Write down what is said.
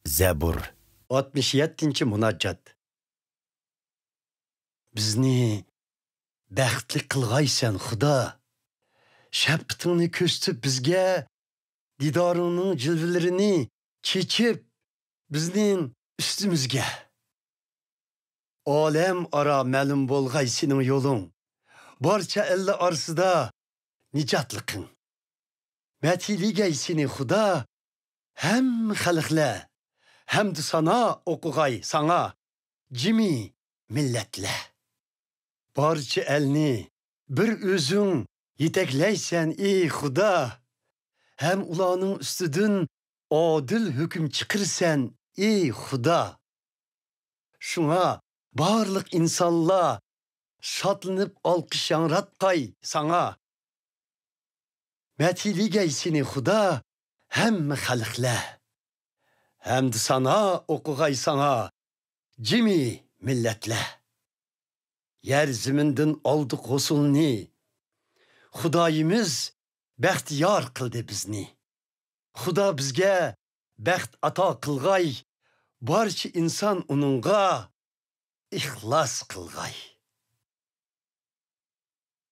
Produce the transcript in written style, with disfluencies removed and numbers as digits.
Zabur 67. munajjat. Bizni baxtli qilg'aysan Xudo. Shafqatingni ko'rsatib bizga didorining jilvalarini chechib bizning ustimizga. Olam ara ma'lum bo'lg'ay sening yo'ling. Barcha ella arsida nijatliqing. Matiligay seni Xudo hem xalqlar hamd sana o'qig'ay sana jimi millatlar. Barcha elni bir o'zing yetaklaysan ey Xudo. Hem ularning ustidan adil hukm chiqirsan ey Xudo. Şuna barliq insonlar şadlanıp alqış yanratqay sana. Matiligay seni Xudo hamma xalqlar. Hamd sana o'qig'ay sana jimi millatlar. Yer zimindin aldık g'usulni. Xudoyimiz baxtiyor qildi bizni. Xudo bizga baxt ato qilg'ay. Barcha inson uningga ixlos qilg'ay.